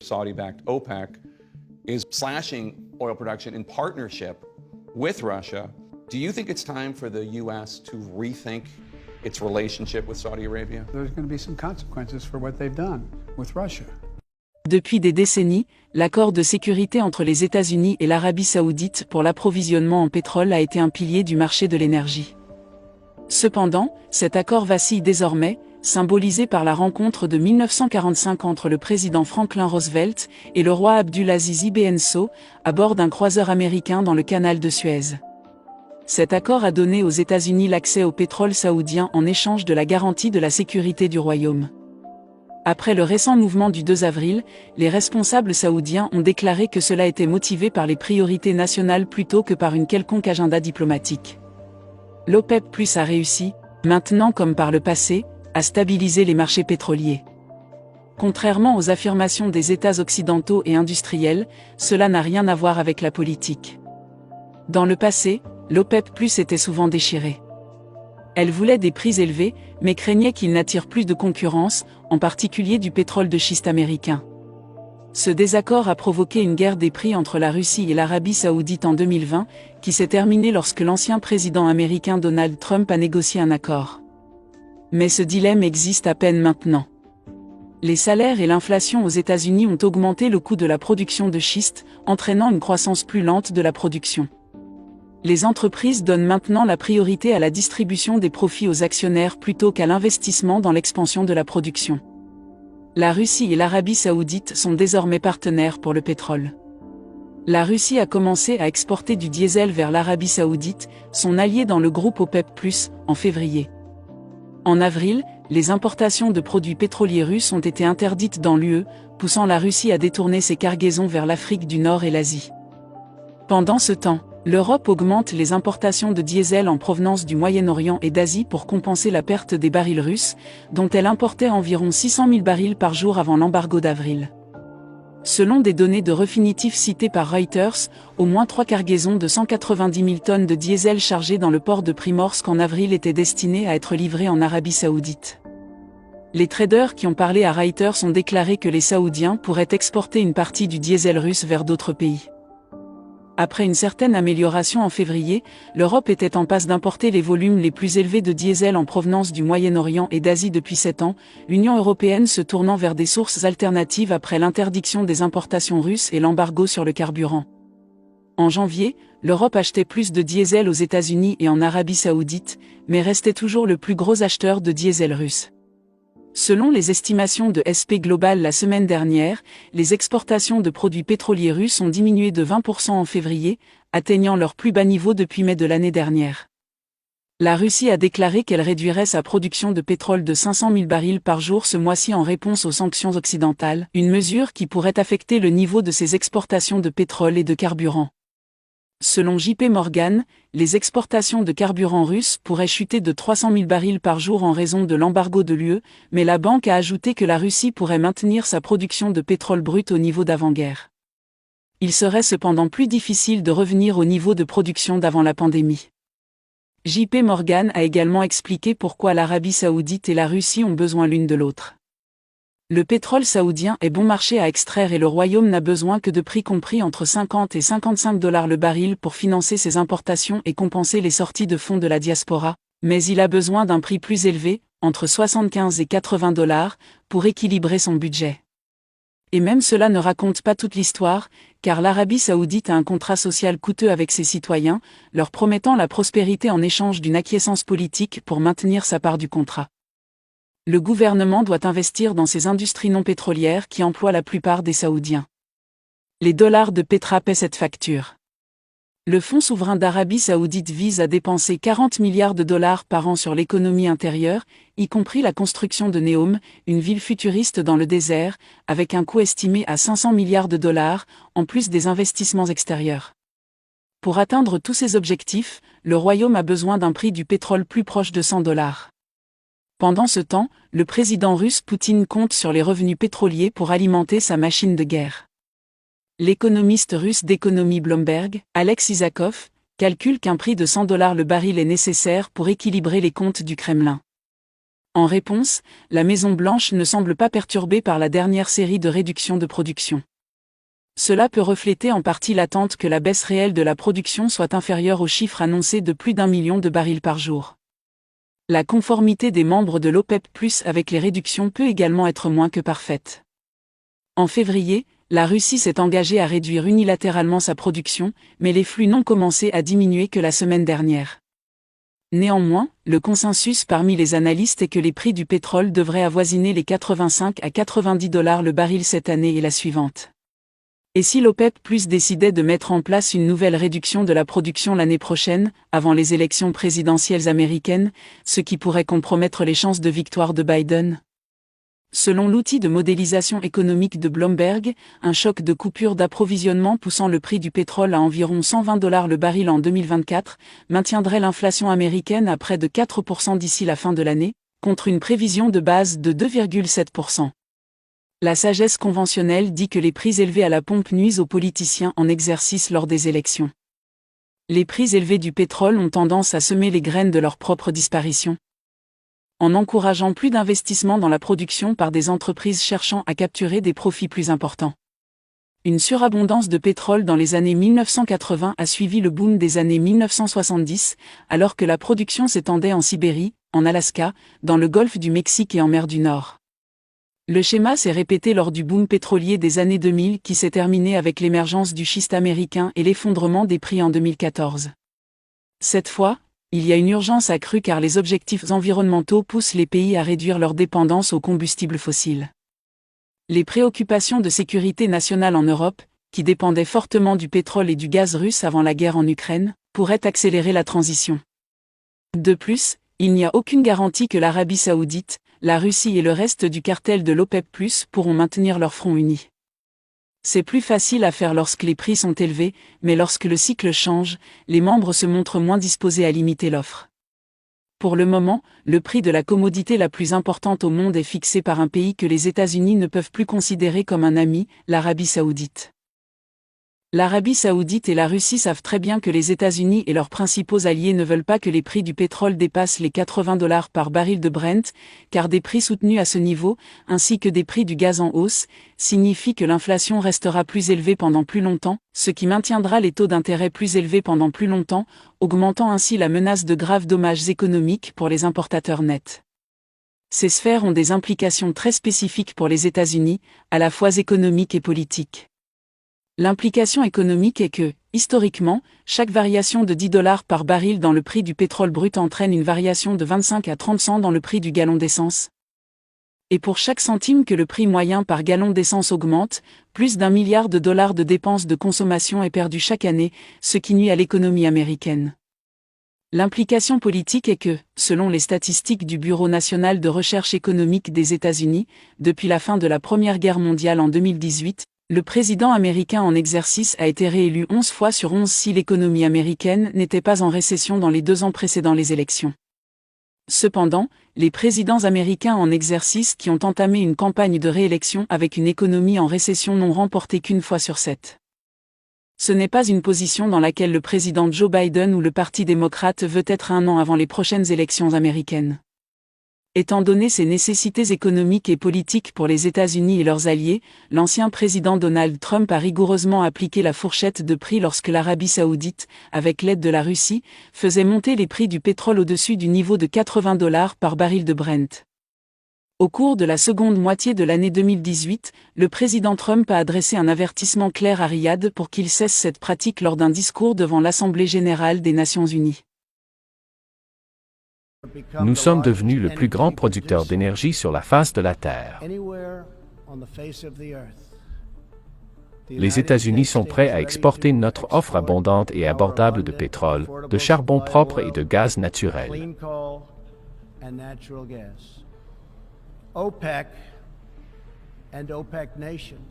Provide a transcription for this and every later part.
Saudi-backed OPEC is slashing oil production in partnership with Russia. Do you think it's time for the U.S. to rethink its relationship with Saudi Arabia? There's going to be some consequences for what they've done with Russia. Depuis des décennies, l'accord de sécurité entre les États-Unis et l'Arabie saoudite pour l'approvisionnement en pétrole a été un pilier du marché de l'énergie. Cependant, cet accord vacille désormais, symbolisé par la rencontre de 1945 entre le président Franklin Roosevelt et le roi Abdulaziz Ibn Saud, à bord d'un croiseur américain dans le canal de Suez. Cet accord a donné aux États-Unis l'accès au pétrole saoudien en échange de la garantie de la sécurité du royaume. Après le récent mouvement du 2 avril, les responsables saoudiens ont déclaré que cela était motivé par les priorités nationales plutôt que par une quelconque agenda diplomatique. L'OPEP+ a réussi, maintenant comme par le passé, à stabiliser les marchés pétroliers. Contrairement aux affirmations des États occidentaux et industriels, cela n'a rien à voir avec la politique. Dans le passé, l'OPEP+ était souvent déchirée. Elle voulait des prix élevés, mais craignait qu'ils n'attirent plus de concurrence, en particulier du pétrole de schiste américain. Ce désaccord a provoqué une guerre des prix entre la Russie et l'Arabie saoudite en 2020, qui s'est terminée lorsque l'ancien président américain Donald Trump a négocié un accord. Mais ce dilemme existe à peine maintenant. Les salaires et l'inflation aux États-Unis ont augmenté le coût de la production de schiste, entraînant une croissance plus lente de la production. Les entreprises donnent maintenant la priorité à la distribution des profits aux actionnaires plutôt qu'à l'investissement dans l'expansion de la production. La Russie et l'Arabie saoudite sont désormais partenaires pour le pétrole. La Russie a commencé à exporter du diesel vers l'Arabie saoudite, son allié dans le groupe OPEP+, en février. En avril, les importations de produits pétroliers russes ont été interdites dans l'UE, poussant la Russie à détourner ses cargaisons vers l'Afrique du Nord et l'Asie. Pendant ce temps, l'Europe augmente les importations de diesel en provenance du Moyen-Orient et d'Asie pour compenser la perte des barils russes, dont elle importait environ 600 000 barils par jour avant l'embargo d'avril. Selon des données de Refinitiv citées par Reuters, au moins 3 cargaisons de 190 000 tonnes de diesel chargées dans le port de Primorsk en avril étaient destinées à être livrées en Arabie saoudite. Les traders qui ont parlé à Reuters ont déclaré que les Saoudiens pourraient exporter une partie du diesel russe vers d'autres pays. Après une certaine amélioration en février, l'Europe était en passe d'importer les volumes les plus élevés de diesel en provenance du Moyen-Orient et d'Asie depuis 7 ans, l'Union européenne se tournant vers des sources alternatives après l'interdiction des importations russes et l'embargo sur le carburant. En janvier, l'Europe achetait plus de diesel aux États-Unis et en Arabie saoudite, mais restait toujours le plus gros acheteur de diesel russe. Selon les estimations de SP Global la semaine dernière, les exportations de produits pétroliers russes ont diminué de 20% en février, atteignant leur plus bas niveau depuis mai de l'année dernière. La Russie a déclaré qu'elle réduirait sa production de pétrole de 500 000 barils par jour ce mois-ci en réponse aux sanctions occidentales, une mesure qui pourrait affecter le niveau de ses exportations de pétrole et de carburant. Selon JP Morgan, les exportations de carburant russe pourraient chuter de 300 000 barils par jour en raison de l'embargo de l'UE, mais la banque a ajouté que la Russie pourrait maintenir sa production de pétrole brut au niveau d'avant-guerre. Il serait cependant plus difficile de revenir au niveau de production d'avant la pandémie. JP Morgan a également expliqué pourquoi l'Arabie saoudite et la Russie ont besoin l'une de l'autre. Le pétrole saoudien est bon marché à extraire et le royaume n'a besoin que de prix compris entre 50 et 55 $ le baril pour financer ses importations et compenser les sorties de fonds de la diaspora, mais il a besoin d'un prix plus élevé, entre 75 et 80 $, pour équilibrer son budget. Et même cela ne raconte pas toute l'histoire, car l'Arabie saoudite a un contrat social coûteux avec ses citoyens, leur promettant la prospérité en échange d'une acquiescence politique pour maintenir sa part du contrat. Le gouvernement doit investir dans ces industries non pétrolières qui emploient la plupart des Saoudiens. Les dollars de Petra paient cette facture. Le Fonds souverain d'Arabie saoudite vise à dépenser 40 milliards de dollars par an sur l'économie intérieure, y compris la construction de Neom, une ville futuriste dans le désert, avec un coût estimé à 500 milliards de dollars, en plus des investissements extérieurs. Pour atteindre tous ces objectifs, le royaume a besoin d'un prix du pétrole plus proche de 100 $. Pendant ce temps, le président russe Poutine compte sur les revenus pétroliers pour alimenter sa machine de guerre. L'économiste russe d'économie Bloomberg, Alex Isakov, calcule qu'un prix de 100 $ le baril est nécessaire pour équilibrer les comptes du Kremlin. En réponse, la Maison-Blanche ne semble pas perturbée par la dernière série de réductions de production. Cela peut refléter en partie l'attente que la baisse réelle de la production soit inférieure au chiffre annoncé de plus d'1 million de barils par jour. La conformité des membres de l'OPEP+ avec les réductions peut également être moins que parfaite. En février, la Russie s'est engagée à réduire unilatéralement sa production, mais les flux n'ont commencé à diminuer que la semaine dernière. Néanmoins, le consensus parmi les analystes est que les prix du pétrole devraient avoisiner les 85 à 90 $ le baril cette année et la suivante. Et si l'OPEP+ décidait de mettre en place une nouvelle réduction de la production l'année prochaine, avant les élections présidentielles américaines, ce qui pourrait compromettre les chances de victoire de Biden? Selon l'outil de modélisation économique de Bloomberg, un choc de coupure d'approvisionnement poussant le prix du pétrole à environ 120 $ le baril en 2024 maintiendrait l'inflation américaine à près de 4% d'ici la fin de l'année, contre une prévision de base de 2,7%. La sagesse conventionnelle dit que les prix élevés à la pompe nuisent aux politiciens en exercice lors des élections. Les prix élevés du pétrole ont tendance à semer les graines de leur propre disparition. En encourageant plus d'investissements dans la production par des entreprises cherchant à capturer des profits plus importants. Une surabondance de pétrole dans les années 1980 a suivi le boom des années 1970, alors que la production s'étendait en Sibérie, en Alaska, dans le golfe du Mexique et en mer du Nord. Le schéma s'est répété lors du boom pétrolier des années 2000 qui s'est terminé avec l'émergence du schiste américain et l'effondrement des prix en 2014. Cette fois, il y a une urgence accrue car les objectifs environnementaux poussent les pays à réduire leur dépendance aux combustibles fossiles. Les préoccupations de sécurité nationale en Europe, qui dépendaient fortement du pétrole et du gaz russe avant la guerre en Ukraine, pourraient accélérer la transition. De plus, il n'y a aucune garantie que l'Arabie saoudite, la Russie et le reste du cartel de l'OPEP+ pourront maintenir leur front uni. C'est plus facile à faire lorsque les prix sont élevés, mais lorsque le cycle change, les membres se montrent moins disposés à limiter l'offre. Pour le moment, le prix de la commodité la plus importante au monde est fixé par un pays que les États-Unis ne peuvent plus considérer comme un ami, l'Arabie saoudite. L'Arabie saoudite et la Russie savent très bien que les États-Unis et leurs principaux alliés ne veulent pas que les prix du pétrole dépassent les 80 $ par baril de Brent, car des prix soutenus à ce niveau, ainsi que des prix du gaz en hausse, signifient que l'inflation restera plus élevée pendant plus longtemps, ce qui maintiendra les taux d'intérêt plus élevés pendant plus longtemps, augmentant ainsi la menace de graves dommages économiques pour les importateurs nets. Ces sphères ont des implications très spécifiques pour les États-Unis, à la fois économiques et politiques. L'implication économique est que, historiquement, chaque variation de 10 $ par baril dans le prix du pétrole brut entraîne une variation de 25 à 30 cents dans le prix du gallon d'essence. Et pour chaque centime que le prix moyen par gallon d'essence augmente, plus d'1 milliard de dollars de dépenses de consommation est perdu chaque année, ce qui nuit à l'économie américaine. L'implication politique est que, selon les statistiques du Bureau national de recherche économique des États-Unis, depuis la fin de la Première Guerre mondiale en 2018, le président américain en exercice a été réélu 11 fois sur 11 si l'économie américaine n'était pas en récession dans les 2 ans précédant les élections. Cependant, les présidents américains en exercice qui ont entamé une campagne de réélection avec une économie en récession n'ont remporté qu'1 fois sur 7. Ce n'est pas une position dans laquelle le président Joe Biden ou le Parti démocrate veut être 1 an avant les prochaines élections américaines. Étant donné ces nécessités économiques et politiques pour les États-Unis et leurs alliés, l'ancien président Donald Trump a rigoureusement appliqué la fourchette de prix lorsque l'Arabie saoudite, avec l'aide de la Russie, faisait monter les prix du pétrole au-dessus du niveau de 80 $ par baril de Brent. Au cours de la seconde moitié de l'année 2018, le président Trump a adressé un avertissement clair à Riyad pour qu'il cesse cette pratique lors d'un discours devant l'Assemblée générale des Nations unies. Nous sommes devenus le plus grand producteur d'énergie sur la face de la Terre. Les États-Unis sont prêts à exporter notre offre abondante et abordable de pétrole, de charbon propre et de gaz naturel.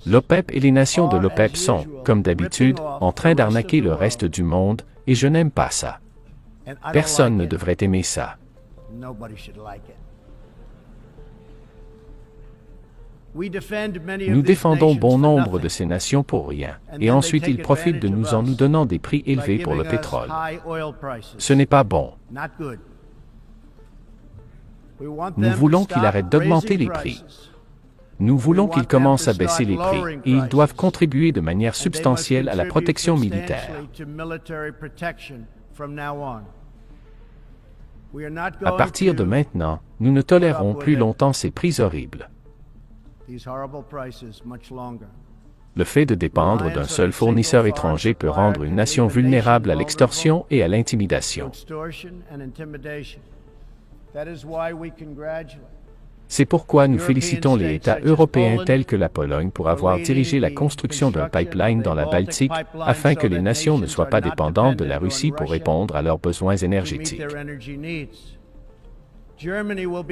L'OPEP et les nations de l'OPEP sont, comme d'habitude, en train d'arnaquer le reste du monde, et je n'aime pas ça. Personne ne devrait aimer ça. Nous défendons bon nombre de ces nations pour rien, et ensuite ils profitent de nous en nous donnant des prix élevés pour le pétrole. Ce n'est pas bon. Nous voulons qu'il arrête d'augmenter les prix. Nous voulons qu'il commence à baisser les prix, et ils doivent contribuer de manière substantielle à la protection militaire. À partir de maintenant, nous ne tolérerons plus longtemps ces prix horribles. Le fait de dépendre d'un seul fournisseur étranger peut rendre une nation vulnérable à l'extorsion et à l'intimidation. C'est pourquoi nous félicitons les États européens tels que la Pologne pour avoir dirigé la construction d'un pipeline dans la Baltique afin que les nations ne soient pas dépendantes de la Russie pour répondre à leurs besoins énergétiques.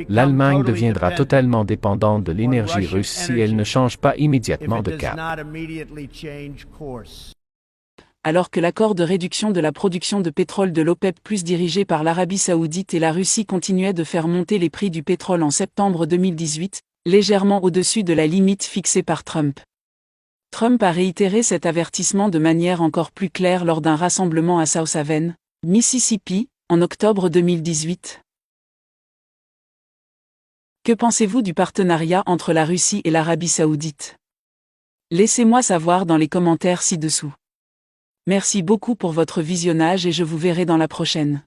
L'Allemagne deviendra totalement dépendante de l'énergie russe si elle ne change pas immédiatement de cap. Alors que l'accord de réduction de la production de pétrole de l'OPEP+ dirigé par l'Arabie saoudite et la Russie continuait de faire monter les prix du pétrole en septembre 2018, légèrement au-dessus de la limite fixée par Trump. Trump a réitéré cet avertissement de manière encore plus claire lors d'un rassemblement à South Haven, Mississippi, en octobre 2018. Que pensez-vous du partenariat entre la Russie et l'Arabie saoudite? Laissez-moi savoir dans les commentaires ci-dessous. Merci beaucoup pour votre visionnage et je vous verrai dans la prochaine.